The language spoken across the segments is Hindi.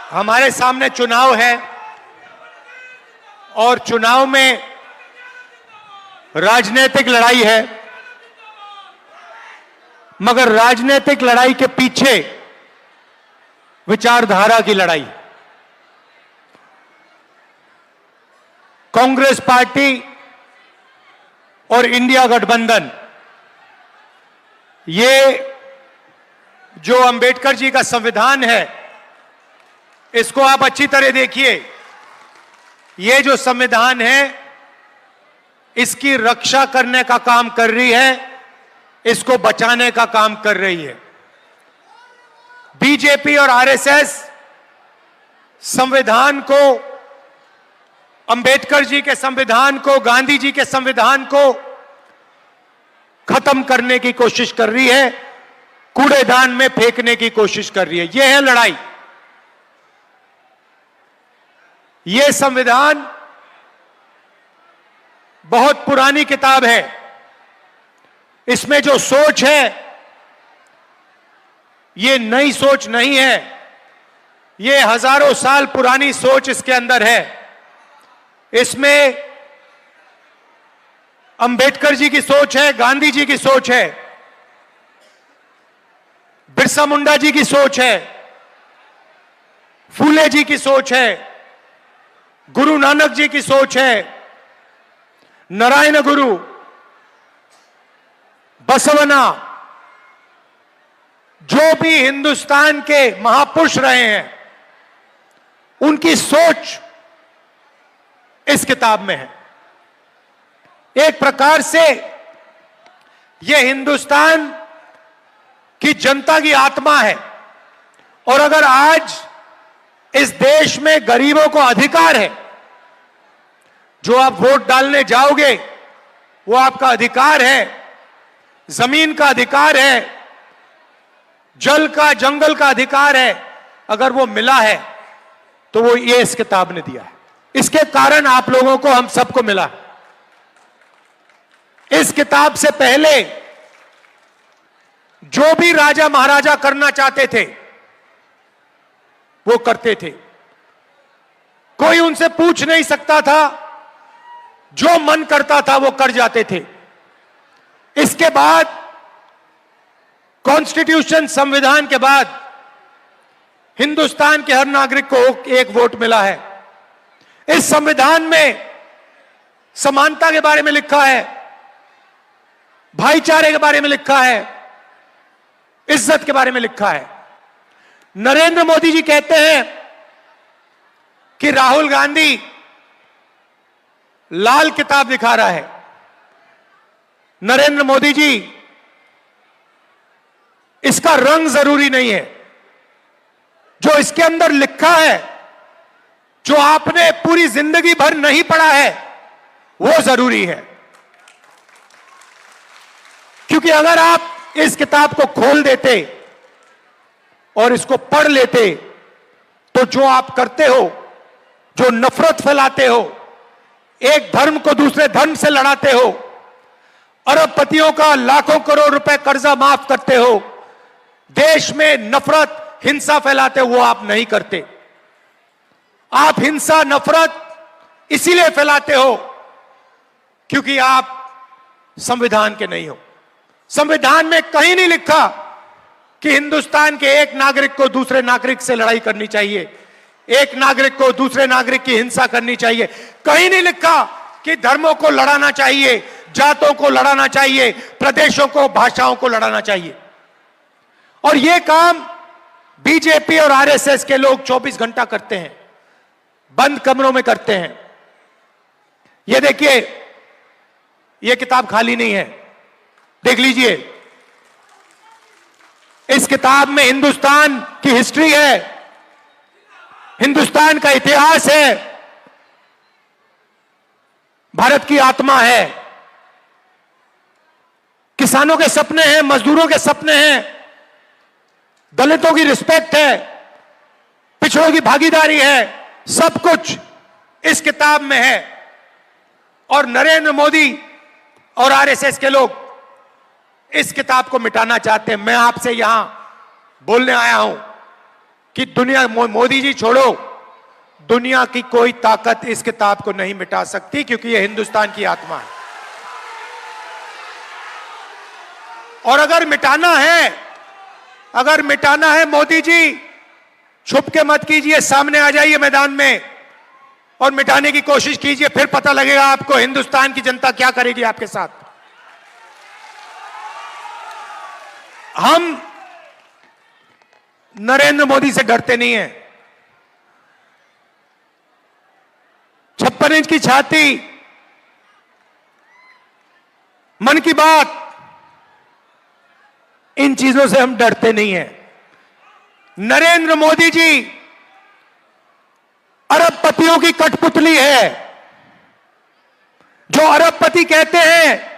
हमारे सामने चुनाव है और चुनाव में राजनीतिक लड़ाई है, मगर राजनीतिक लड़ाई के पीछे विचारधारा की लड़ाई। कांग्रेस पार्टी और इंडिया गठबंधन, ये जो अंबेडकर जी का संविधान है, इसको आप अच्छी तरह देखिए। ये जो संविधान है, इसकी रक्षा करने का काम कर रही है, इसको बचाने का काम कर रही है। बीजेपी और आरएसएस संविधान को, अंबेडकर जी के संविधान को, गांधी जी के संविधान को खत्म करने की कोशिश कर रही है, कूड़ेदान में फेंकने की कोशिश कर रही है। यह है लड़ाई। यह संविधान बहुत पुरानी किताब है। इसमें जो सोच है, यह नई सोच नहीं है, यह हजारों साल पुरानी सोच इसके अंदर है। इसमें अंबेडकर जी की सोच है, गांधी जी की सोच है, बिरसा मुंडा जी की सोच है, फूले जी की सोच है, गुरु नानक जी की सोच है, नारायण गुरु, बसवना, जो भी हिंदुस्तान के महापुरुष रहे हैं, उनकी सोच इस किताब में है। एक प्रकार से यह हिंदुस्तान की जनता की आत्मा है। और अगर आज इस देश में गरीबों को अधिकार है, जो आप वोट डालने जाओगे वो आपका अधिकार है, जमीन का अधिकार है, जल का, जंगल का अधिकार है, अगर वो मिला है तो वो ये इस किताब ने दिया है। इसके कारण आप लोगों को, हम सबको मिला। इस किताब से पहले जो भी राजा महाराजा करना चाहते थे वो करते थे, कोई उनसे पूछ नहीं सकता था, जो मन करता था वो कर जाते थे। इसके बाद कॉन्स्टिट्यूशन, संविधान के बाद हिंदुस्तान के हर नागरिक को एक वोट मिला है। इस संविधान में समानता के बारे में लिखा है, भाईचारे के बारे में लिखा है, इज्जत के बारे में लिखा है। नरेंद्र मोदी जी कहते हैं कि राहुल गांधी लाल किताब दिखा रहा है। नरेंद्र मोदी जी, इसका रंग जरूरी नहीं है, जो इसके अंदर लिखा है, जो आपने पूरी जिंदगी भर नहीं पढ़ा है, वो जरूरी है। क्योंकि अगर आप इस किताब को खोल देते और इसको पढ़ लेते, तो जो आप करते हो, जो नफरत फैलाते हो, एक धर्म को दूसरे धर्म से लड़ाते हो, अरबपतियों का लाखों करोड़ रुपए कर्जा माफ करते हो, देश में नफरत, हिंसा फैलाते हो, वो आप नहीं करते। आप हिंसा, नफरत इसीलिए फैलाते हो क्योंकि आप संविधान के नहीं हो। संविधान में कहीं नहीं लिखा कि हिंदुस्तान के एक नागरिक को दूसरे नागरिक से लड़ाई करनी चाहिए, एक नागरिक को दूसरे नागरिक की हिंसा करनी चाहिए। कहीं नहीं लिखा कि धर्मों को लड़ाना चाहिए, जातों को लड़ाना चाहिए, प्रदेशों को, भाषाओं को लड़ाना चाहिए। और यह काम बीजेपी और आरएसएस के लोग 24 घंटा करते हैं, बंद कमरों में करते हैं। यह देखिए, यह किताब खाली नहीं है, देख लीजिए। इस किताब में हिंदुस्तान की हिस्ट्री है, हिंदुस्तान का इतिहास है, भारत की आत्मा है, किसानों के सपने हैं, मजदूरों के सपने हैं, दलितों की रिस्पेक्ट है, पिछड़ों की भागीदारी है, सब कुछ इस किताब में है। और नरेंद्र मोदी और आरएसएस के लोग इस किताब को मिटाना चाहते हैं। मैं आपसे यहां बोलने आया हूं कि दुनिया, मोदी जी छोड़ो, दुनिया की कोई ताकत इस किताब को नहीं मिटा सकती, क्योंकि यह हिंदुस्तान की आत्मा है। और अगर मिटाना है मोदी जी, छुप के मत कीजिए, सामने आ जाइए मैदान में और मिटाने की कोशिश कीजिए, फिर पता लगेगा आपको हिंदुस्तान की जनता क्या करेगी आपके साथ। हम नरेंद्र मोदी से डरते नहीं हैं। 56 इंच की छाती, मन की बात, इन चीजों से हम डरते नहीं हैं। नरेंद्र मोदी जी अरबपतियों की कठपुतली है। जो अरबपति कहते हैं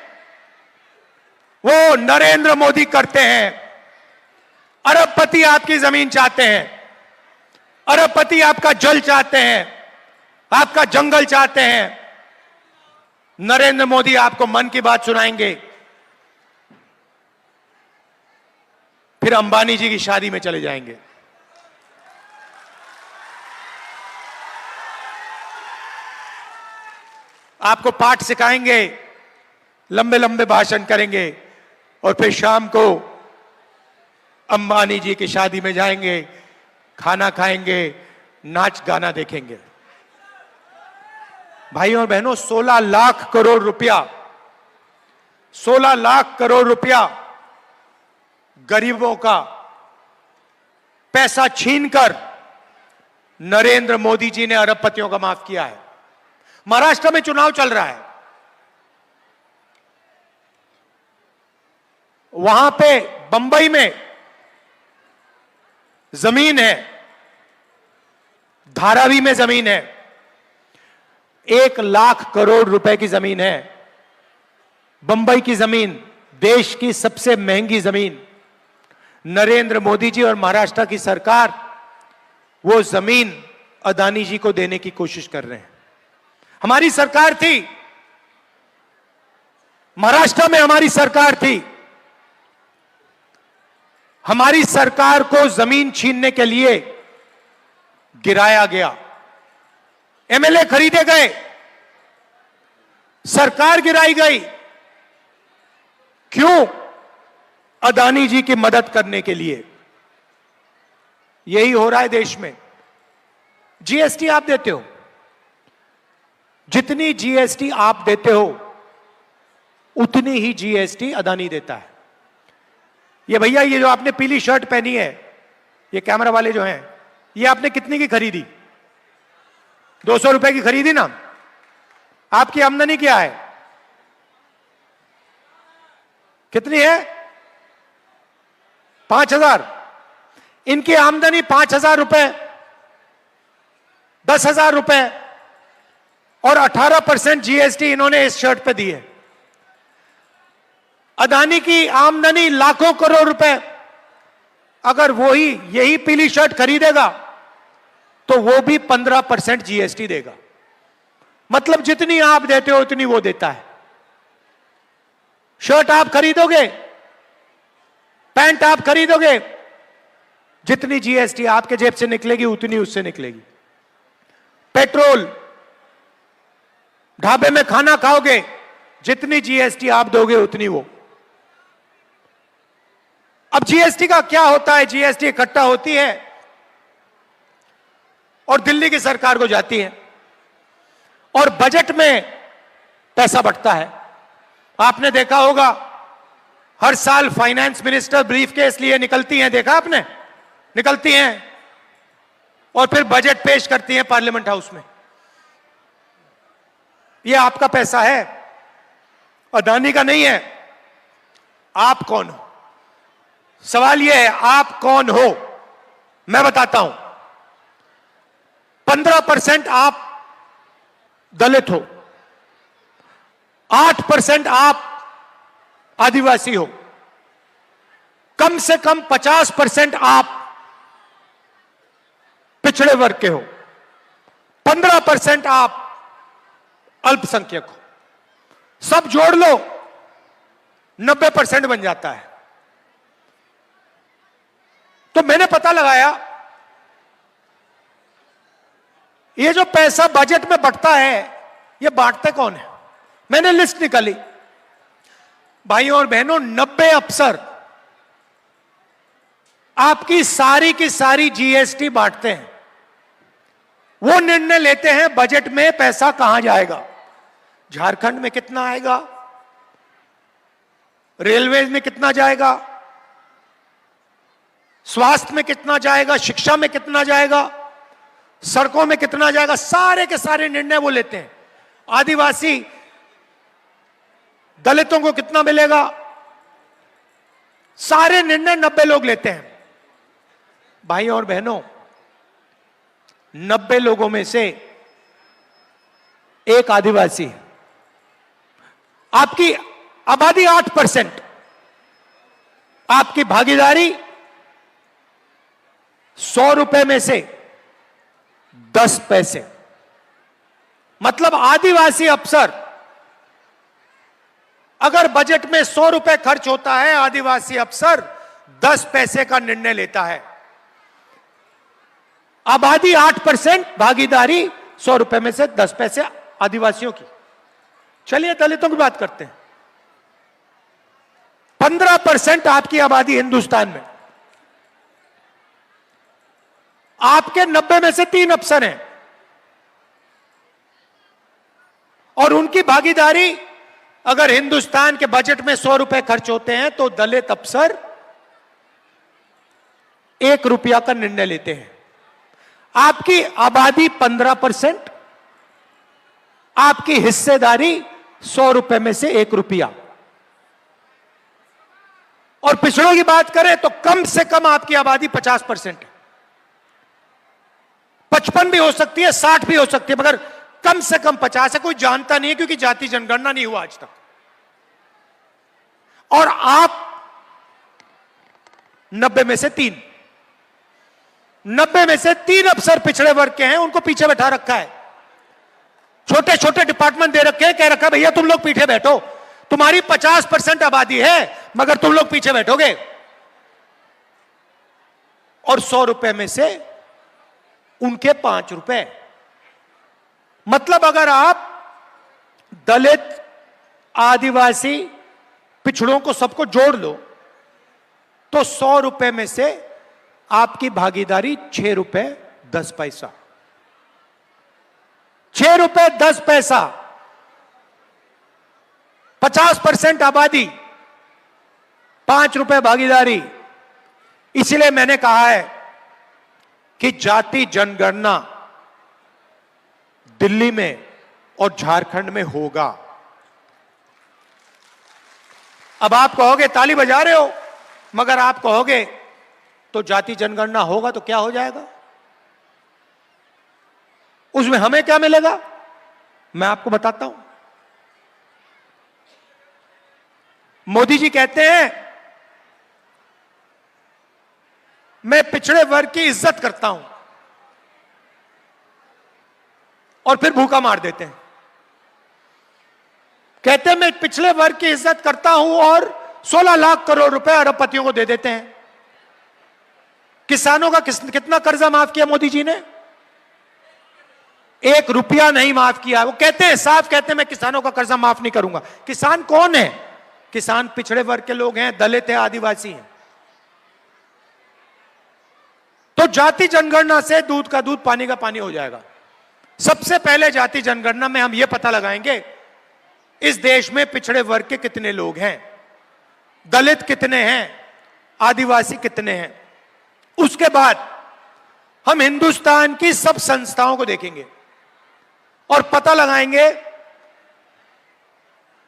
वो नरेंद्र मोदी करते हैं। अरबपति आपकी जमीन चाहते हैं, अरबपति आपका जल चाहते हैं, आपका जंगल चाहते हैं। नरेंद्र मोदी आपको मन की बात सुनाएंगे, फिर अंबानी जी की शादी में चले जाएंगे। आपको पाठ सिखाएंगे, लंबे लंबे भाषण करेंगे और फिर शाम को अंबानी जी की शादी में जाएंगे, खाना खाएंगे, नाच गाना देखेंगे। भाइयों और बहनों, 16 लाख करोड़ रुपया, 16 लाख करोड़ रुपया गरीबों का पैसा छीनकर नरेंद्र मोदी जी ने अरबपतियों का माफ किया है। महाराष्ट्र में चुनाव चल रहा है, वहां पे बंबई में जमीन है, धारावी में जमीन है, 1 लाख करोड़ रुपए की जमीन है। बंबई की जमीन, देश की सबसे महंगी जमीन। नरेंद्र मोदी जी और महाराष्ट्र की सरकार वो जमीन अदानी जी को देने की कोशिश कर रहे हैं। हमारी सरकार थी, महाराष्ट्र में हमारी सरकार थी, हमारी सरकार को जमीन छीनने के लिए गिराया गया, एमएलए खरीदे गए, सरकार गिराई गई। क्यों? अदानी जी की मदद करने के लिए। यही हो रहा है देश में। जीएसटी आप देते हो, जितनी जीएसटी आप देते हो उतनी ही जीएसटी अदानी देता है। ये भैया, ये जो आपने पीली शर्ट पहनी है, ये कैमरा वाले जो हैं, ये आपने कितने की खरीदी? 200 रुपए की खरीदी ना? आपकी आमदनी क्या है? कितनी है? 5,000। इनकी आमदनी 5,000 रुपए, 10,000 रुपए और 18% जीएसटी इन्होंने इस शर्ट पे दी है। अदानी की आमदनी लाखों करोड़ रुपए, अगर वही यही पीली शर्ट खरीदेगा तो वो भी 15% जीएसटी देगा। मतलब जितनी आप देते हो उतनी वो देता है। शर्ट आप खरीदोगे, पैंट आप खरीदोगे, जितनी जीएसटी आपके जेब से निकलेगी उतनी उससे निकलेगी। पेट्रोल, ढाबे में खाना खाओगे, जितनी जीएसटी आप दोगे उतनी वो। अब जीएसटी का क्या होता है? जीएसटी इकट्ठा होती है और दिल्ली की सरकार को जाती है और बजट में पैसा बंटता है। आपने देखा होगा, हर साल फाइनेंस मिनिस्टर ब्रीफकेस लिए निकलती हैं, देखा आपने? निकलती हैं और फिर बजट पेश करती हैं पार्लियामेंट हाउस में। यह आपका पैसा है, अदानी का नहीं है। आप कौन हो? सवाल यह है, आप कौन हो? मैं बताता हूं। 15% आप दलित हो, 8% आप आदिवासी हो, कम से कम 50% आप पिछड़े वर्ग के हो, 15% आप अल्पसंख्यक हो। सब जोड़ लो, 90% बन जाता है। तो मैंने पता लगाया ये जो पैसा बजट में बंटता है, ये बांटते कौन है? मैंने लिस्ट निकाली भाइयों और बहनों, 90 अफसर आपकी सारी की सारी जीएसटी बांटते हैं। वो निर्णय लेते हैं बजट में पैसा कहां जाएगा, झारखंड में कितना आएगा, रेलवे में कितना जाएगा, स्वास्थ्य में कितना जाएगा, शिक्षा में कितना जाएगा, सड़कों में कितना जाएगा, सारे के सारे निर्णय वो लेते हैं। आदिवासी दलितों को कितना मिलेगा, सारे निर्णय 90 लोग लेते हैं। भाइयों और बहनों, 90 लोगों में से एक आदिवासी है। आपकी आबादी 8%, आपकी भागीदारी 100 रुपए में से 10 पैसे, मतलब आदिवासी अफसर अगर बजट में 100 रुपए खर्च होता है, आदिवासी अफसर 10 पैसे का निर्णय लेता है। आबादी 8%, भागीदारी 100 रुपए में से 10 पैसे आदिवासियों की। चलिए दलितों की बात करते हैं। 15% आपकी आबादी हिंदुस्तान में, आपके 90 में से 3 अफसर हैं और उनकी भागीदारी, अगर हिंदुस्तान के बजट में 100 रुपए खर्च होते हैं तो दलित अफसर 1 रुपया का निर्णय लेते हैं। आपकी आबादी 15%, आपकी हिस्सेदारी 100 रुपए में से 1 रुपया। और पिछड़ों की बात करें तो कम से कम आपकी आबादी 50% है। 55 भी हो सकती है, 60 भी हो सकती है, मगर कम से कम 50 है। कोई जानता नहीं है क्योंकि जाति जनगणना नहीं हुआ आज तक। और आप 90 में से 3, 90 में से 3 अफसर पिछड़े वर्ग के हैं, उनको पीछे बैठा रखा है। छोटे छोटे डिपार्टमेंट दे रखे हैं, कह रखा है भैया तुम लोग पीछे बैठो, तुम्हारी 50% आबादी है मगर तुम लोग पीछे बैठोगे। और 100 रुपए में से उनके 5 रुपए। मतलब अगर आप दलित, आदिवासी, पिछड़ों को सबको जोड़ लो तो 100 रुपए में से आपकी भागीदारी 6 रुपए 10 पैसा। 6 रुपए 10 पैसा, 50% आबादी, 5 रुपए भागीदारी। इसलिए मैंने कहा है कि जाति जनगणना दिल्ली में और झारखंड में होगा। अब आप कहोगे ताली बजा रहे हो, मगर आप कहोगे तो जाति जनगणना होगा तो क्या हो जाएगा, उसमें हमें क्या मिलेगा? मैं आपको बताता हूं। मोदी जी कहते हैं मैं पिछड़े वर्ग की इज्जत करता हूं, और फिर भूखा मार देते हैं। कहते हैं मैं पिछड़े वर्ग की इज्जत करता हूं और 16 लाख करोड़ रुपए अरबपतियों को दे देते हैं। किसानों का कितना कर्जा माफ किया मोदी जी ने? 1 रुपया नहीं माफ किया। वो कहते हैं, साफ कहते हैं मैं किसानों का कर्जा माफ नहीं करूंगा। किसान कौन है? किसान पिछड़े वर्ग के लोग हैं, दलित है, आदिवासी हैं। तो जाति जनगणना से दूध का दूध, पानी का पानी हो जाएगा। सबसे पहले जाति जनगणना में हम यह पता लगाएंगे इस देश में पिछड़े वर्ग के कितने लोग हैं, दलित कितने हैं, आदिवासी कितने हैं। उसके बाद हम हिंदुस्तान की सब संस्थाओं को देखेंगे और पता लगाएंगे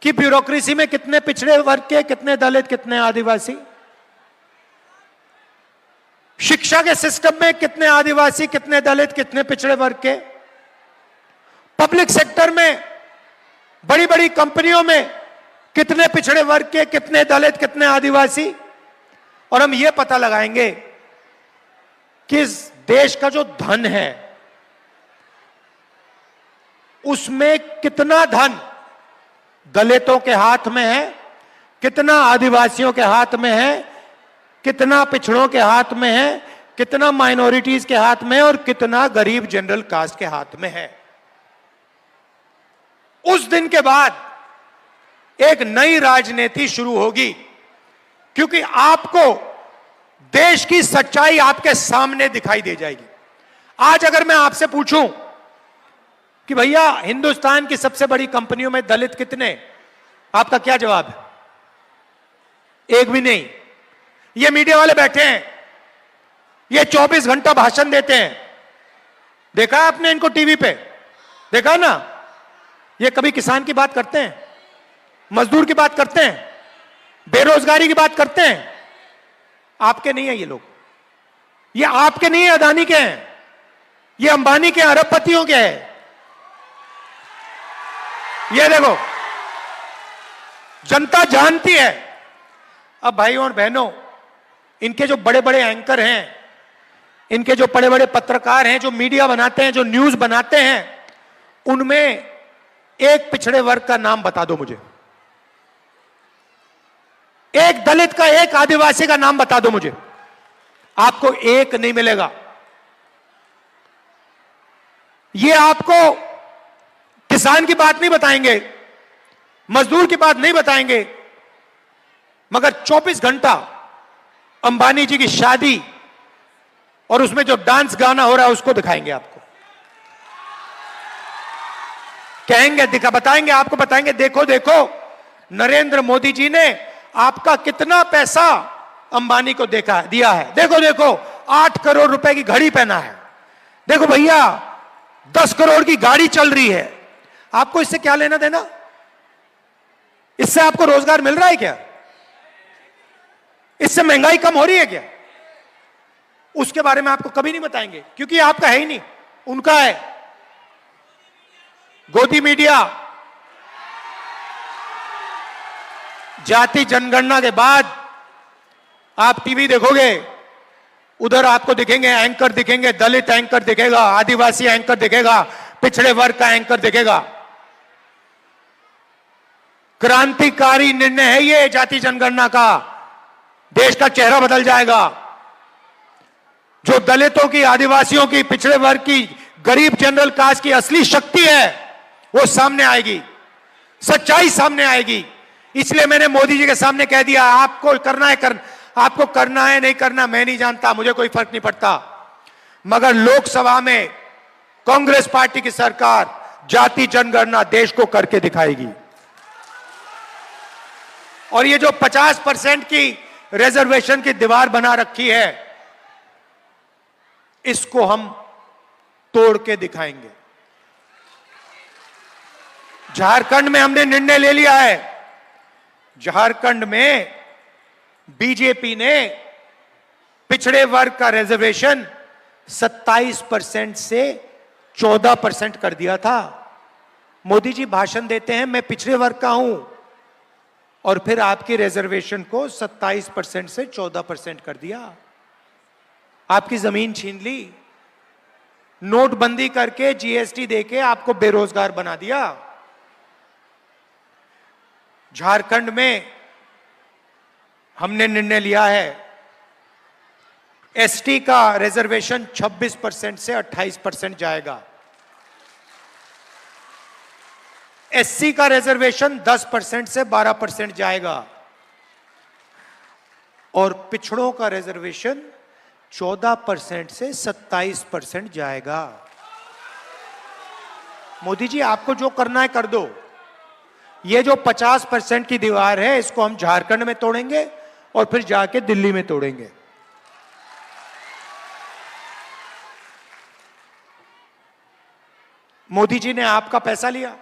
कि ब्यूरोक्रेसी में कितने पिछड़े वर्ग के, कितने दलित, कितने आदिवासी। शिक्षा के सिस्टम में कितने आदिवासी, कितने दलित, कितने पिछड़े वर्ग के। पब्लिक सेक्टर में, बड़ी बड़ी कंपनियों में कितने पिछड़े वर्ग के, कितने दलित, कितने आदिवासी। और हम यह पता लगाएंगे कि इस देश का जो धन है उसमें कितना धन दलितों के हाथ में है, कितना आदिवासियों के हाथ में है, कितना पिछड़ों के हाथ में है, कितना माइनॉरिटीज के हाथ में और कितना गरीब जनरल कास्ट के हाथ में है। उस दिन के बाद एक नई राजनीति शुरू होगी, क्योंकि आपको देश की सच्चाई आपके सामने दिखाई दे जाएगी। आज अगर मैं आपसे पूछूं कि भैया हिंदुस्तान की सबसे बड़ी कंपनियों में दलित कितने, आपका क्या जवाब है? एक भी नहीं। ये मीडिया वाले बैठे हैं, ये 24 घंटा भाषण देते हैं, देखा आपने इनको टीवी पे, देखा ना? ये कभी किसान की बात करते हैं, मजदूर की बात करते हैं, बेरोजगारी की बात करते हैं? आपके नहीं है ये लोग, ये आपके नहीं है, अदानी के हैं, ये अंबानी के, अरबपतियों के हैं। ये देखो, जनता जानती है। अब भाइयों और बहनों, इनके जो बड़े बड़े एंकर हैं, इनके जो बड़े बड़े पत्रकार हैं, जो मीडिया बनाते हैं, जो न्यूज बनाते हैं, उनमें एक पिछड़े वर्ग का नाम बता दो मुझे, एक दलित का, एक आदिवासी का नाम बता दो मुझे। आपको एक नहीं मिलेगा। ये आपको किसान की बात नहीं बताएंगे, मजदूर की बात नहीं बताएंगे, मगर 24 घंटा अंबानी जी की शादी और उसमें जो डांस गाना हो रहा है उसको दिखाएंगे आपको। कहेंगे, बताएंगे आपको, बताएंगे देखो देखो नरेंद्र मोदी जी ने आपका कितना पैसा अंबानी को दिया है, देखो देखो 8 करोड़ रुपए की घड़ी पहना है, देखो भैया 10 करोड़ की गाड़ी चल रही है। आपको इससे क्या लेना देना? इससे आपको रोजगार मिल रहा है क्या? इससे महंगाई कम हो रही है क्या? उसके बारे में आपको कभी नहीं बताएंगे, क्योंकि आपका है ही नहीं, उनका है। गोदी मीडिया, जाति जनगणना के बाद आप टीवी देखोगे, उधर आपको दिखेंगे एंकर, दिखेंगे दलित एंकर दिखेगा, आदिवासी एंकर दिखेगा, पिछड़े वर्ग का एंकर दिखेगा। क्रांतिकारी निर्णय है ये जाति जनगणना का, देश का चेहरा बदल जाएगा। जो दलितों की, आदिवासियों की, पिछड़े वर्ग की, गरीब जनरल कास्ट की असली शक्ति है वो सामने आएगी, सच्चाई सामने आएगी। इसलिए मैंने मोदी जी के सामने कह दिया, आपको करना है आपको करना है, नहीं करना मैं नहीं जानता, मुझे कोई फर्क नहीं पड़ता, मगर लोकसभा में कांग्रेस पार्टी की सरकार जाति जनगणना देश को करके दिखाएगी। और ये जो 50% की रिजर्वेशन की दीवार बना रखी है, इसको हम तोड़ के दिखाएंगे। झारखंड में हमने निर्णय ले लिया है, झारखंड में बीजेपी ने पिछड़े वर्ग का रिजर्वेशन 27% से 14% कर दिया था। मोदी जी भाषण देते हैं मैं पिछड़े वर्ग का हूं, और फिर आपकी रिजर्वेशन को 27% से 14% कर दिया। आपकी जमीन छीन ली, नोटबंदी करके जीएसटी देके आपको बेरोजगार बना दिया। झारखंड में हमने निर्णय लिया है, एसटी का रिजर्वेशन 26% से 28% जाएगा, एससी का रिजर्वेशन 10% से 12% जाएगा, और पिछड़ों का रिजर्वेशन 14% से 27% जाएगा। मोदी जी आपको जो करना है कर दो। ये जो 50% की दीवार है, इसको हम झारखंड में तोड़ेंगे और फिर जाके दिल्ली में तोड़ेंगे। मोदी जी ने आपका पैसा लिया,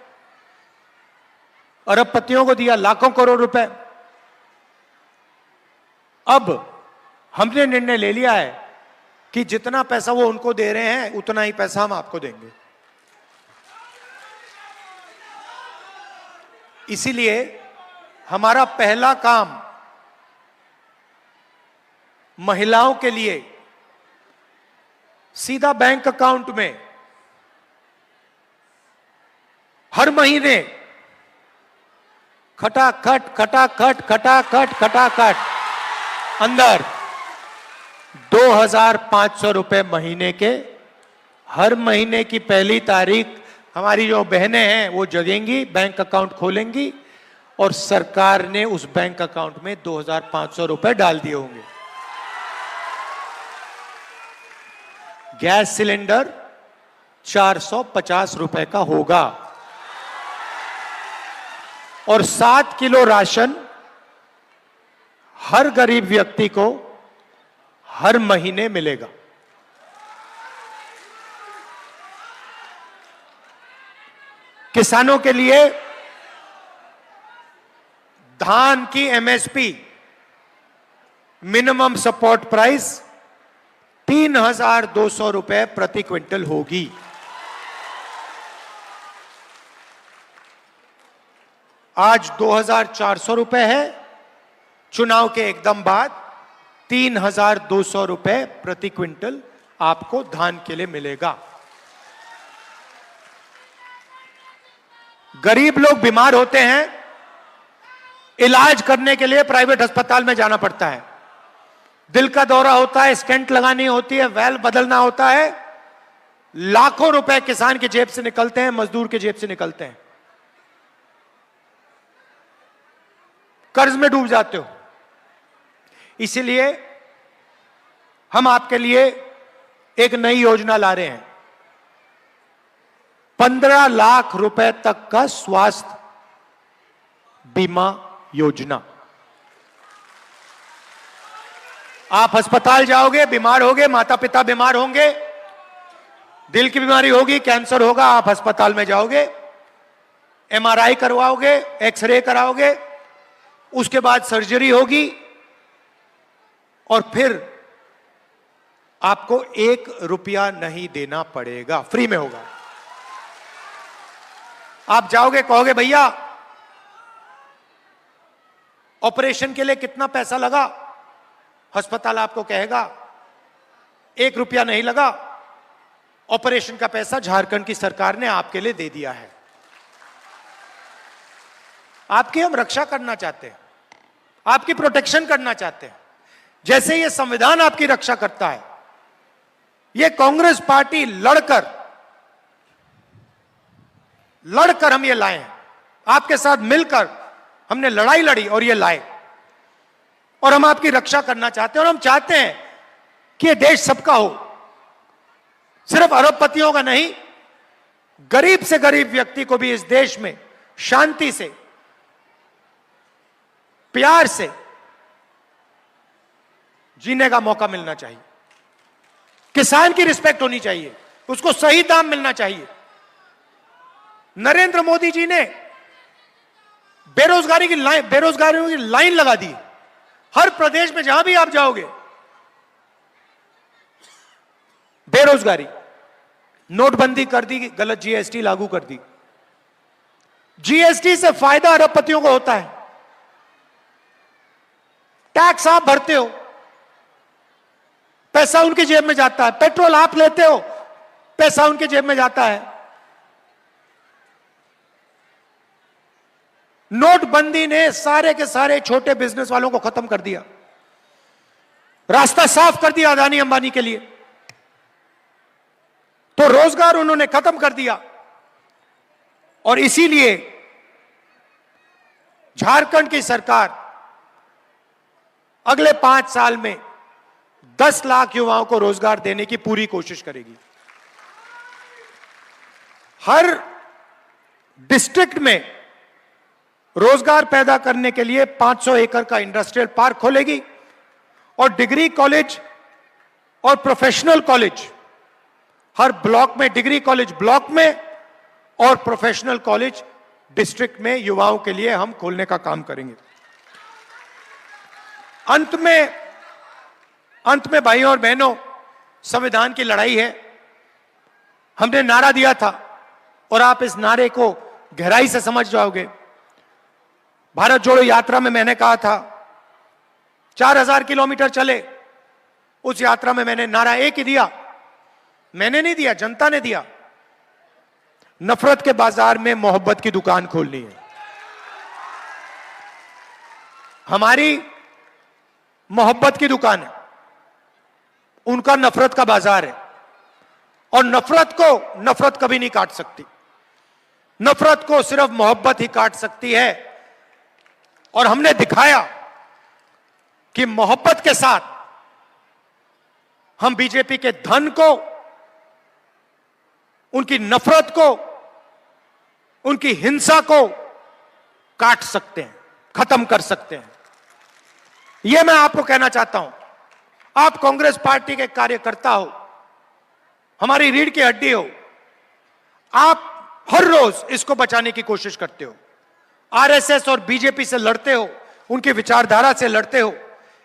अरबपतियों को दिया लाखों करोड़ रुपए। अब हमने निर्णय ले लिया है कि जितना पैसा वो उनको दे रहे हैं उतना ही पैसा हम आपको देंगे। इसीलिए हमारा पहला काम महिलाओं के लिए सीधा बैंक अकाउंट में हर महीने खटाखट खटाखट खटाखट खटाखट अंदर 2,500 रुपए महीने के। हर महीने की पहली तारीख हमारी जो बहनें हैं वो जगेंगी, बैंक अकाउंट खोलेंगी और सरकार ने उस बैंक अकाउंट में 2,500 रुपए डाल दिए होंगे। गैस सिलेंडर 450 रुपए का होगा और 7 किलो राशन हर गरीब व्यक्ति को हर महीने मिलेगा। किसानों के लिए धान की एमएसपी मिनिमम सपोर्ट प्राइस 3,200 रुपए प्रति क्विंटल होगी। आज 2,400 रुपए है, चुनाव के एकदम बाद 3,200 रुपए प्रति क्विंटल आपको धान के लिए मिलेगा। गरीब लोग बीमार होते हैं, इलाज करने के लिए प्राइवेट अस्पताल में जाना पड़ता है। दिल का दौरा होता है, स्टेंट लगानी होती है, वैल्व बदलना होता है, लाखों रुपए किसान की जेब से निकलते हैं, मजदूर की जेब से निकलते हैं। कर्ज में डूब जाते हो। इसीलिए हम आपके लिए एक नई योजना ला रहे हैं, 15 लाख रुपए तक का स्वास्थ्य बीमा योजना। आप अस्पताल जाओगे, बीमार होगे, माता पिता बीमार होंगे, दिल की बीमारी होगी, कैंसर होगा, आप अस्पताल में जाओगे, एमआरआई करवाओगे, एक्सरे कराओगे, उसके बाद सर्जरी होगी और फिर आपको 1 रुपया नहीं देना पड़ेगा, फ्री में होगा। आप जाओगे, कहोगे भैया ऑपरेशन के लिए कितना पैसा लगा, अस्पताल आपको कहेगा 1 रुपया नहीं लगा, ऑपरेशन का पैसा झारखंड की सरकार ने आपके लिए दे दिया है। आपकी हम रक्षा करना चाहते हैं, आपकी प्रोटेक्शन करना चाहते हैं, जैसे ये संविधान आपकी रक्षा करता है। ये कांग्रेस पार्टी लड़कर हम ये लाए हैं, आपके साथ मिलकर हमने लड़ाई लड़ी और ये लाए, और हम आपकी रक्षा करना चाहते हैं। और हम चाहते हैं कि ये देश सबका हो, सिर्फ अरबपतियों का नहीं, गरीब से गरीब व्यक्ति को भी इस देश में शांति से, प्यार से जीने का मौका मिलना चाहिए। किसान की रिस्पेक्ट होनी चाहिए, उसको सही दाम मिलना चाहिए। नरेंद्र मोदी जी ने बेरोजगारी की लाइन लगा दी। हर प्रदेश में जहां भी आप जाओगे बेरोजगारी, नोटबंदी कर दी, गलत जीएसटी लागू कर दी। जीएसटी से फायदा अरबपतियों को होता है, टैक्स आप भरते हो, पैसा उनकी जेब में जाता है, पेट्रोल आप लेते हो, पैसा उनकी जेब में जाता है। नोटबंदी ने सारे के सारे छोटे बिजनेस वालों को खत्म कर दिया, रास्ता साफ कर दिया अदानी अंबानी के लिए, तो रोजगार उन्होंने खत्म कर दिया। और इसीलिए झारखंड की सरकार अगले 5 साल में 10 लाख युवाओं को रोजगार देने की पूरी कोशिश करेगी। हर डिस्ट्रिक्ट में रोजगार पैदा करने के लिए 500 एकड़ का इंडस्ट्रियल पार्क खोलेगी और डिग्री कॉलेज और प्रोफेशनल कॉलेज हर ब्लॉक में, डिग्री कॉलेज ब्लॉक में और प्रोफेशनल कॉलेज डिस्ट्रिक्ट में युवाओं के लिए हम खोलने का काम करेंगे। अंत में भाइयों और बहनों, संविधान की लड़ाई है। हमने नारा दिया था और आप इस नारे को गहराई से समझ जाओगे। भारत जोड़ो यात्रा में मैंने कहा था 4000 किलोमीटर चले, उस यात्रा में मैंने नारा एक ही दिया, मैंने नहीं दिया, जनता ने दिया, नफरत के बाजार में मोहब्बत की दुकान खोलनी है। हमारी मोहब्बत की दुकान है, उनका नफरत का बाजार है और नफरत को नफरत कभी नहीं काट सकती। नफरत को सिर्फ मोहब्बत ही काट सकती है और हमने दिखाया कि मोहब्बत के साथ हम बीजेपी के धन को, उनकी नफरत को, उनकी हिंसा को काट सकते हैं, खत्म कर सकते हैं। यह मैं आपको कहना चाहता हूं। आप कांग्रेस पार्टी के कार्यकर्ता हो, हमारी रीढ़ की हड्डी हो, आप हर रोज इसको बचाने की कोशिश करते हो, आरएसएस और बीजेपी से लड़ते हो, उनकी विचारधारा से लड़ते हो।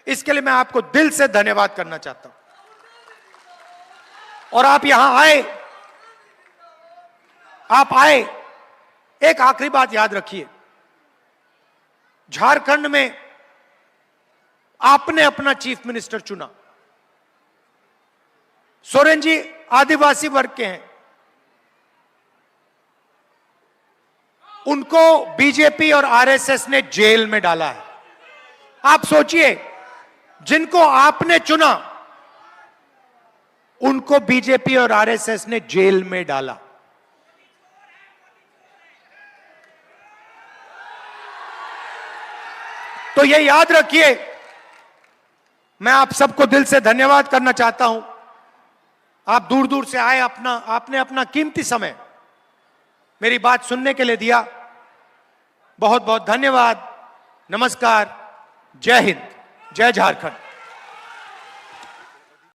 इसके लिए मैं आपको दिल से धन्यवाद करना चाहता हूं। और आप यहां आए, आप आए। एक आखिरी बात याद रखिए, झारखंड में आपने अपना चीफ मिनिस्टर चुना। सोरेन जी आदिवासी वर्ग के हैं, उनको बीजेपी और आरएसएस ने जेल में डाला है। आप सोचिए, जिनको आपने चुना उनको बीजेपी और आरएसएस ने जेल में डाला। तो ये याद रखिए। मैं आप सबको दिल से धन्यवाद करना चाहता हूं। आप दूर दूर से आए, आपने अपना कीमती समय मेरी बात सुनने के लिए दिया। बहुत बहुत धन्यवाद। नमस्कार। जय हिंद, जय झारखंड।